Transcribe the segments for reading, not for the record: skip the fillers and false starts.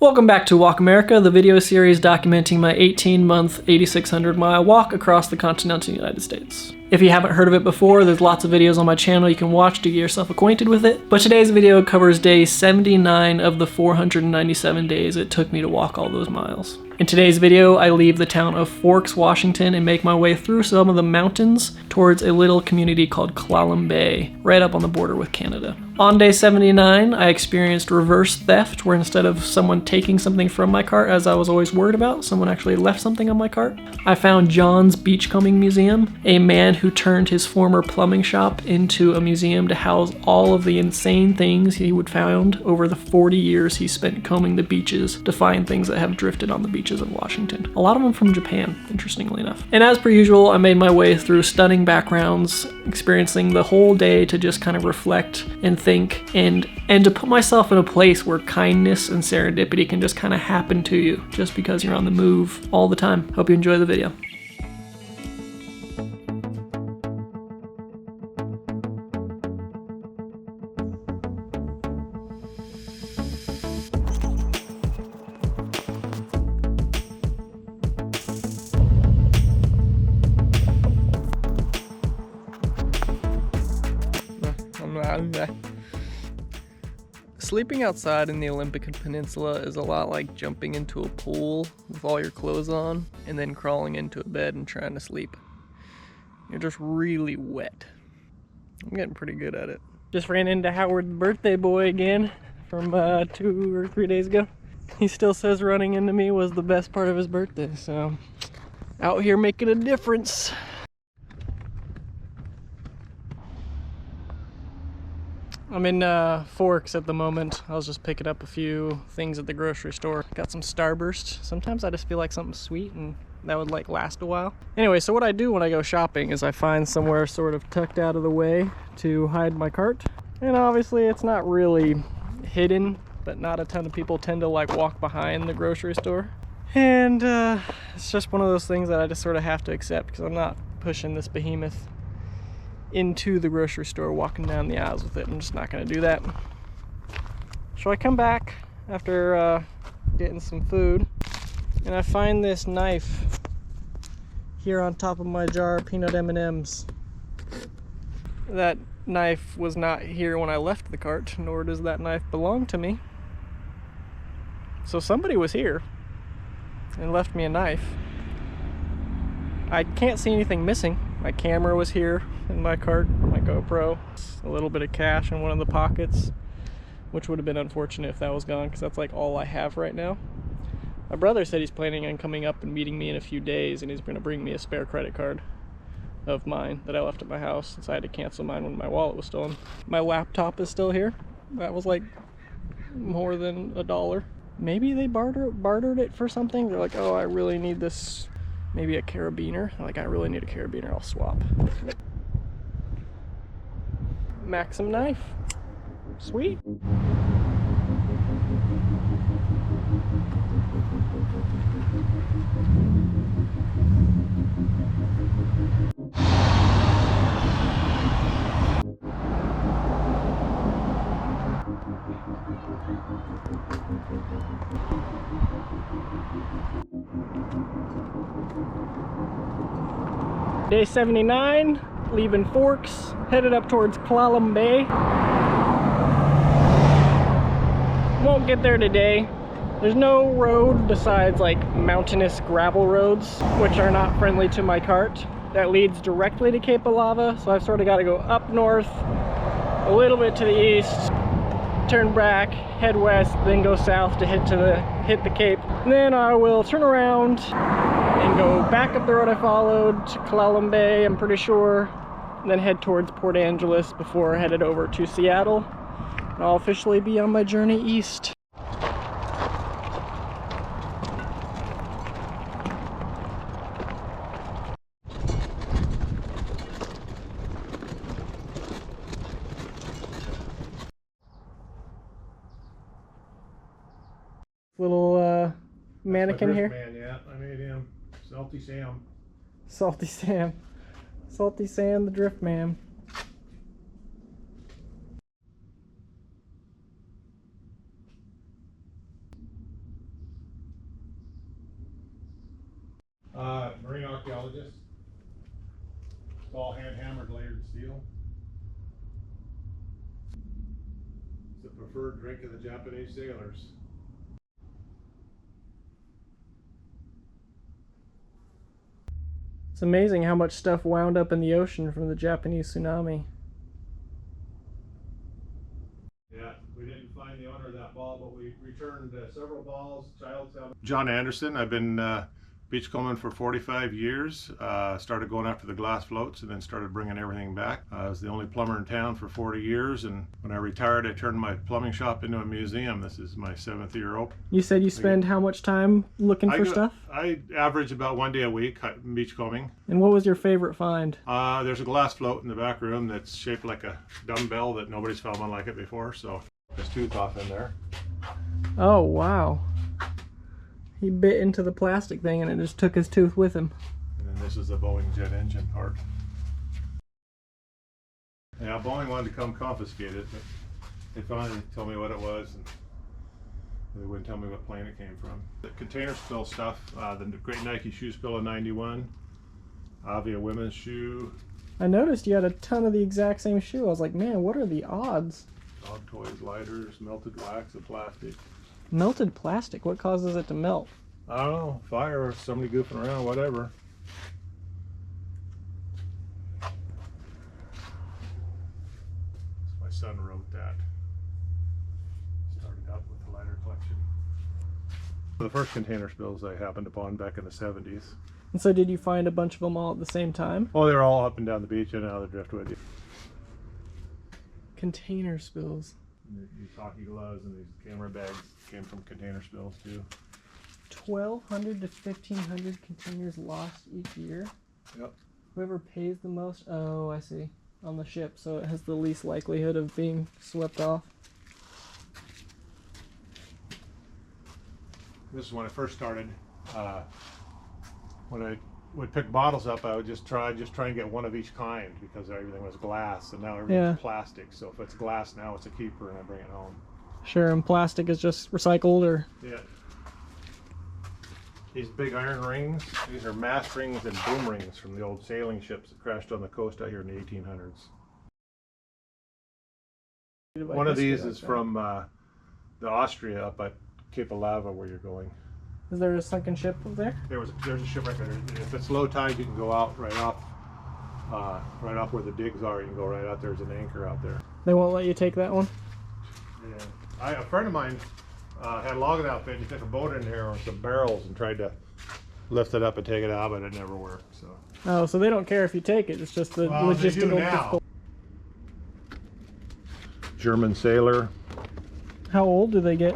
Welcome back to Walk America, the video series documenting my 18-month, 8,600-mile walk across the continental United States. If you haven't heard of it before, there's lots of videos on my channel you can watch to get yourself acquainted with it, but today's video covers day 79 of the 497 days it took me to walk all those miles. In today's video, I leave the town of Forks, Washington, and make my way through some of the mountains towards a little community called Clallam Bay, right up on the border with Canada. On day 79, I experienced reverse theft, where instead of someone taking something from my cart, as I was always worried about, someone actually left something on my cart. I found John's Beachcombing Museum, a man who turned his former plumbing shop into a museum to house all of the insane things he would found over the 40 years he spent combing the beaches to find things that have drifted on the beaches of Washington. A lot of them from Japan, interestingly enough. And as per usual, I made my way through stunning backgrounds, experiencing the whole day to just kind of reflect and think and to put myself in a place where kindness and serendipity can just kind of happen to you just because you're on the move all the time. Hope you enjoy the video. Sleeping outside in the Olympic Peninsula is a lot like jumping into a pool with all your clothes on and then crawling into a bed and trying to sleep. You're just really wet. I'm getting pretty good at it. Just ran into Howard's birthday boy again from 2 or 3 days ago. He still says running into me was the best part of his birthday, so out here making a difference. I'm in Forks at the moment. I was just picking up a few things at the grocery store. Got some Starburst. Sometimes I just feel like something sweet and that would like last a while. Anyway, so what I do when I go shopping is I find somewhere sort of tucked out of the way to hide my cart. And obviously it's not really hidden, but not a ton of people tend to like walk behind the grocery store. And it's just one of those things that I just sort of have to accept because I'm not pushing this behemoth into the grocery store, walking down the aisles with it. I'm just not gonna do that. So I come back after getting some food and I find this knife here on top of my jar of peanut M&Ms. That knife was not here when I left the cart, nor does that knife belong to me. So somebody was here and left me a knife. I can't see anything missing. My camera was here in my cart, my GoPro, a little bit of cash in one of the pockets, which would have been unfortunate if that was gone because that's like all I have right now. My brother said he's planning on coming up and meeting me in a few days and he's going to bring me a spare credit card of mine that I left at my house since I had to cancel mine when my wallet was stolen. My laptop is still here. That was like more than $1. Maybe they bartered it for something. They're like, oh, I really need this. Maybe a carabiner. Like, I really need a carabiner, I'll swap. Maxim knife. Sweet. Day 79, leaving Forks, headed up towards Clallam Bay. Won't get there today. There's no road besides like mountainous gravel roads, which are not friendly to my cart, that leads directly to Cape of Lava. So I've sort of got to go up north, a little bit to the east, turn back, head west, then go south to hit the Cape. And then I will turn around and go back up the road I followed to Clallam Bay, I'm pretty sure, and then head towards Port Angeles before headed over to Seattle. And I'll officially be on my journey east. Little mannequin here. Man, yeah, I made him. Salty Sam. Salty Sam. Salty Sam the Drift Man. archaeologist. It's all hand-hammered layered steel. It's the preferred drink of the Japanese sailors. It's amazing how much stuff wound up in the ocean from the Japanese tsunami. Yeah, we didn't find the owner of that ball, but we returned several balls. John Anderson. I've been beachcombing for 45 years. Started going after the glass floats and then started bringing everything back. I was the only plumber in town for 40 years, and when I retired I turned my plumbing shop into a museum. This is my 7th year open. You said you spend how much time looking for stuff? I average about 1 day a week beachcombing. And what was your favorite find? There's a glass float in the back room that's shaped like a dumbbell that nobody's found one like it before, so there's tooth off in there. Oh wow. He bit into the plastic thing and it just took his tooth with him. And then this is the Boeing jet engine part. Yeah, Boeing wanted to come confiscate it, but they finally told me what it was, and they wouldn't tell me what plane it came from. The container spill stuff, the great Nike shoe spill in '91, Avia women's shoe. I noticed you had a ton of the exact same shoe. I was like, man, what are the odds? Dog toys, lighters, melted wax and plastic. Melted plastic? What causes it to melt? I don't know, fire or somebody goofing around, whatever. My son wrote that. Started out with the lighter collection. The first container spills I happened upon back in the 70s. And so did you find a bunch of them all at the same time? Oh, they were all up and down the beach and out of the driftwood. Container spills. And these hockey gloves and these camera bags came from container spills too. 1,200 to 1,500 containers lost each year? Yep. Whoever pays the most, oh, I see, on the ship, so it has the least likelihood of being swept off. This is when I first started. When I would pick bottles up, I would just try and get one of each kind because everything was glass, and now everything's plastic. So if it's glass now, it's a keeper, and I bring it home. Sure, and plastic is just recycled, or? Yeah. These big iron rings, these are mast rings and boom rings from the old sailing ships that crashed on the coast out here in the 1800s. One of these is from the Austria up at Cape of Lava where you're going. Is there a sunken ship up there? There's a shipwreck there. If it's low tide, you can go out right off where the digs are. You can go right out. There's an anchor out there. They won't let you take that one? Yeah. A friend of mine had a logging outfit. He took a boat in there with some barrels and tried to lift it up and take it out, but it never worked. So. Oh, so they don't care if you take it. It's just the logistical difficulty. German sailor. How old do they get?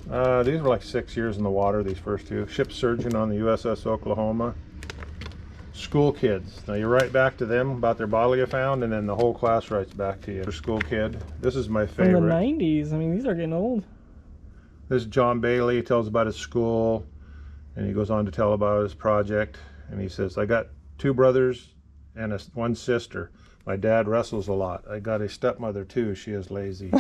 These were like 6 years in the water, these first two. Ship surgeon on the USS Oklahoma. School kids. Now you write back to them about their bottle you found, and then the whole class writes back to you. School kid. This is my favorite. From the 90s. I mean, these are getting old. This is John Bailey. He tells about his school, and he goes on to tell about his project. And he says, I got 2 brothers and one sister. My dad wrestles a lot. I got a stepmother too. She is lazy.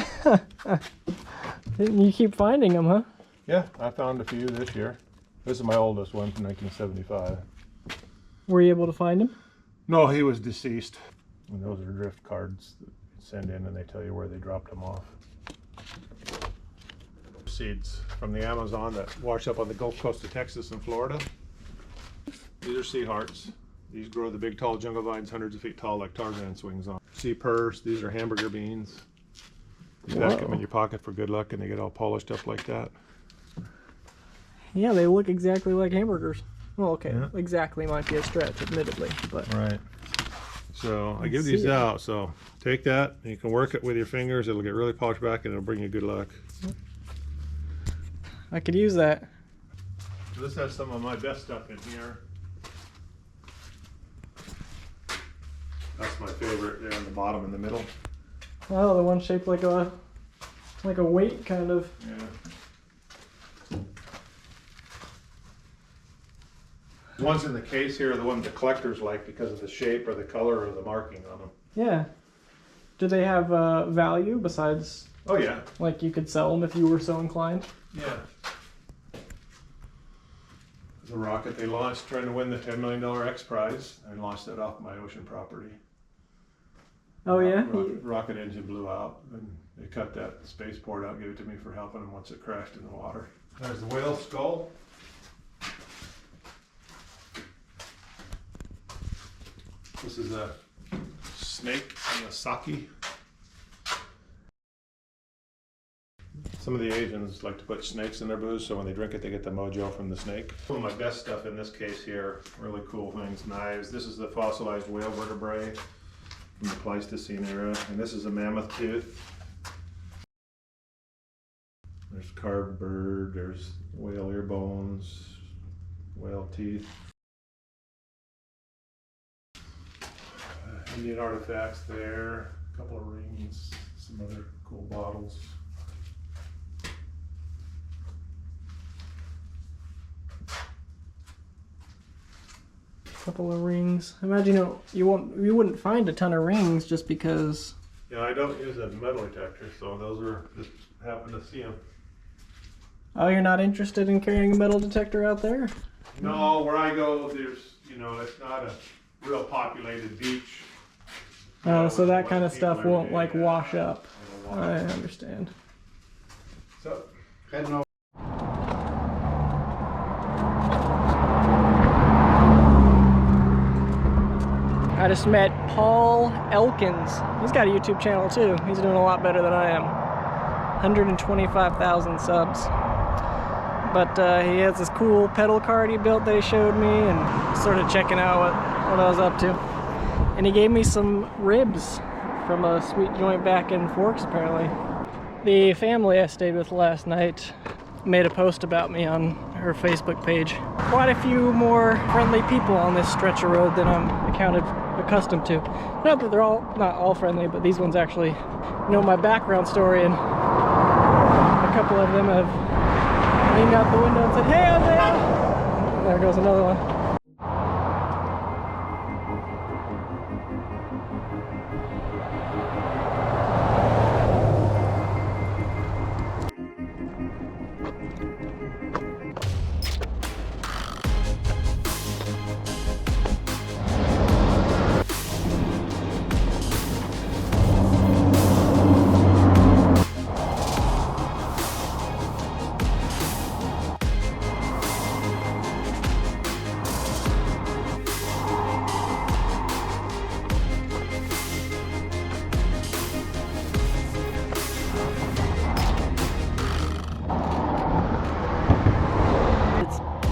You keep finding them, huh? Yeah, I found a few this year. This is my oldest one from 1975. Were you able to find him? No, he was deceased. And those are drift cards that you send in, and they tell you where they dropped them off. Seeds from the Amazon that wash up on the Gulf Coast of Texas and Florida. These are sea hearts. These grow the big tall jungle vines hundreds of feet tall like Tarzan swings on. Sea purse. These are hamburger beans. You pack them in your pocket for good luck, and they get all polished up like that. Yeah, they look exactly like hamburgers. Well, okay, exactly might be a stretch, admittedly, but right. So I give these out. So take that, and you can work it with your fingers. It'll get really polished back, and it'll bring you good luck. I could use that. So this has some of my best stuff in here. That's my favorite there on the bottom in the middle. Oh, the one shaped like a weight, kind of. Yeah. The ones in the case here are the ones the collectors like because of the shape or the color or the marking on them. Yeah. Do they have value besides? Oh yeah. Like you could sell them if you were so inclined? Yeah. the rocket they launched trying to win the $10 million X Prize. I launched that off my ocean property. Oh yeah? Rocket engine blew out, and they cut that spaceport out, gave it to me for helping them once it crashed in the water. There's the whale skull. This is a snake and a sake. Some of the Asians like to put snakes in their booze, so when they drink it, they get the mojo from the snake. Some of my best stuff in this case here, really cool things, knives. This is the fossilized whale vertebrae from the Pleistocene era, and this is a mammoth tooth. There's carved bird, there's whale ear bones, whale teeth. Indian artifacts there, a couple of rings, some other cool bottles. Couple of rings. Imagine you wouldn't find a ton of rings just because. Yeah, I don't use a metal detector, so those are just happen to see them. Oh, you're not interested in carrying a metal detector out there? No, where I go, there's it's not a real populated beach. Oh, so that kind of stuff won't like wash up. I understand. So heading over. I just met Paul Elkins. He's got a YouTube channel too. He's doing a lot better than I am. 125,000 subs. But he has this cool pedal cart he built that he showed me, and sort of checking out what I was up to. And he gave me some ribs from a sweet joint back in Forks, apparently. The family I stayed with last night made a post about me on her Facebook page. Quite a few more friendly people on this stretch of road than I'm accustomed to. Not that they're not all friendly, but these ones actually know my background story, and a couple of them have leaned out the window and said, "Hey, I'm there." There goes another one.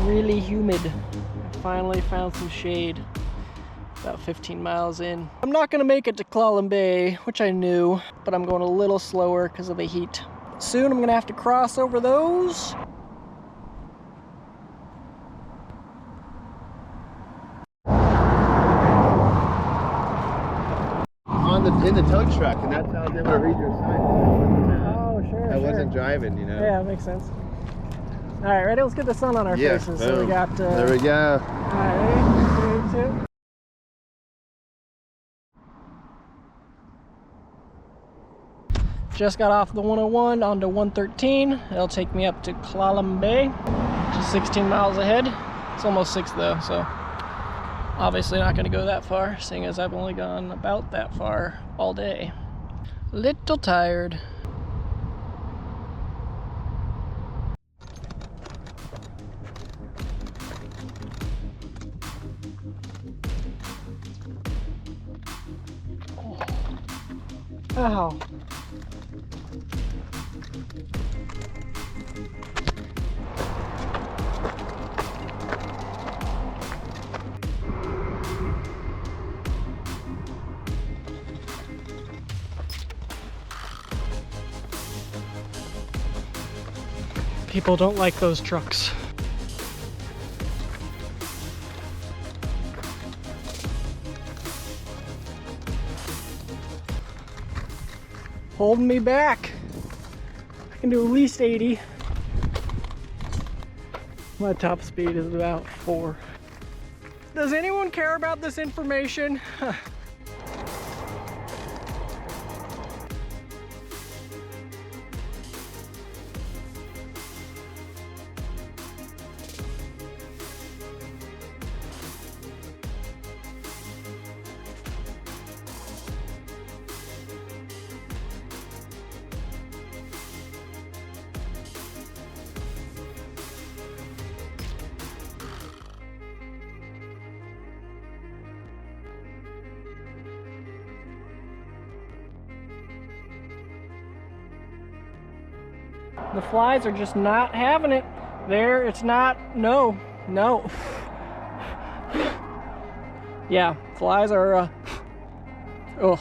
Really humid. I finally found some shade about 15 miles in. I'm not gonna make it to Clallam Bay, which I knew, but I'm going a little slower because of the heat. Soon I'm gonna have to cross over those. In the tow truck, and that's how I was able to read your sign. Oh, sure. I wasn't driving, you know. Yeah, that makes sense. All right, ready? Let's get the sun on our faces. So we got. There we go. All right, ready? 3, 2. Just got off the 101 onto 113. It'll take me up to Clallam Bay, which is 16 miles ahead. It's almost 6 though, so obviously not going to go that far, seeing as I've only gone about that far all day. Little tired. Ow. People don't like those trucks. Holding me back. I can do at least 80. My top speed is about 4. Does anyone care about this information? The flies are just not having it. There, it's not, no. Yeah, flies are, oh.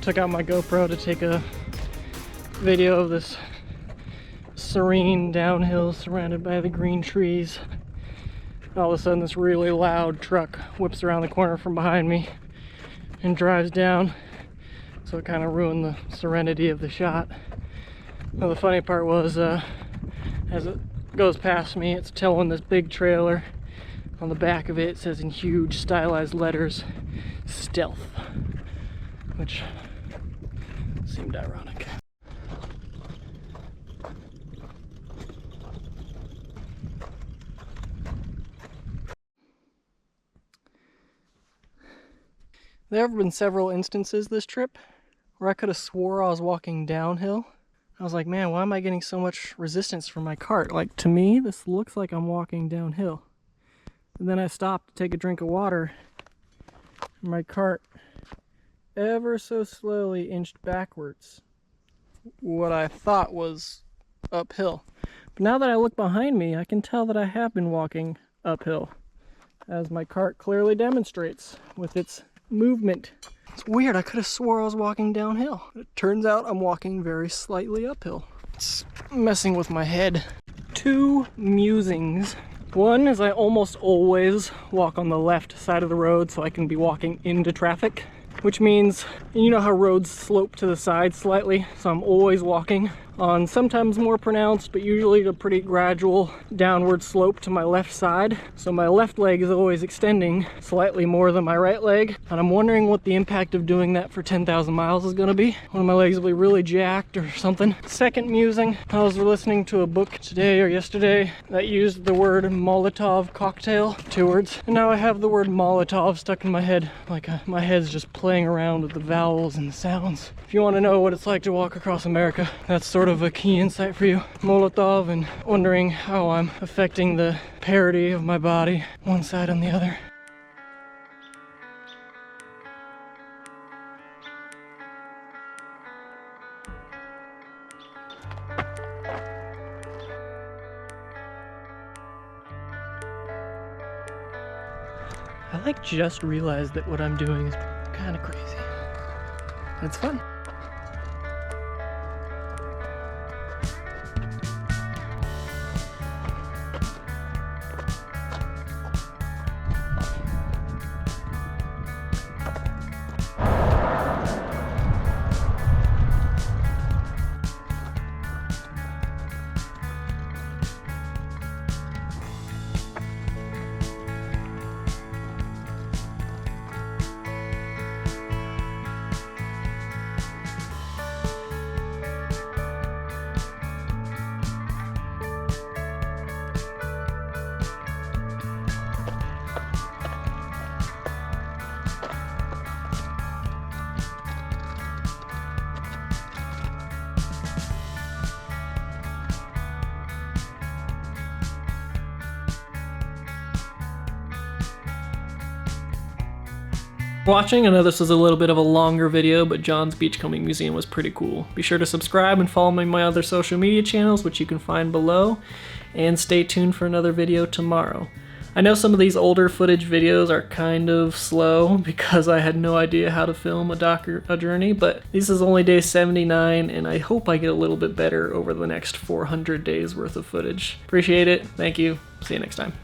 Took out my GoPro to take a video of this serene downhill surrounded by the green trees. All of a sudden this really loud truck whips around the corner from behind me and drives down, so it kind of ruined the serenity of the shot. Now the funny part was as it goes past me, it's towing this big trailer. On the back of it says in huge stylized letters, "Stealth," which seemed ironic. There have been several instances this trip where I could have swore I was walking downhill. I was like, man, why am I getting so much resistance from my cart? Like, to me, this looks like I'm walking downhill. And then I stopped to take a drink of water, and my cart ever so slowly inched backwards, what I thought was uphill. But now that I look behind me, I can tell that I have been walking uphill, as my cart clearly demonstrates with its movement. It's weird, I could have swore I was walking downhill. It turns out I'm walking very slightly uphill. It's messing with my head. Two musings. One is I almost always walk on the left side of the road so I can be walking into traffic, which means, you know how roads slope to the side slightly, so I'm always walking on sometimes more pronounced, but usually a pretty gradual downward slope to my left side. So my left leg is always extending slightly more than my right leg, and I'm wondering what the impact of doing that for 10,000 miles is gonna be. One of my legs will be really jacked or something. Second musing, I was listening to a book today or yesterday that used the word Molotov cocktail, 2 words, and now I have the word Molotov stuck in my head. Like my head's just playing around with the vowels and the sounds. If you want to know what it's like to walk across America, that's sort of a key insight for you. Molotov, and wondering how I'm affecting the parity of my body, one side on the other. I just realized that what I'm doing is kind of crazy. It's fun. Watching. I know this was a little bit of a longer video, but John's Beachcombing Museum was pretty cool. Be sure to subscribe and follow me on my other social media channels, which you can find below, and stay tuned for another video tomorrow. I know some of these older footage videos are kind of slow because I had no idea how to film a journey, but this is only day 79, and I hope I get a little bit better over the next 400 days worth of footage. Appreciate it. Thank you. See you next time.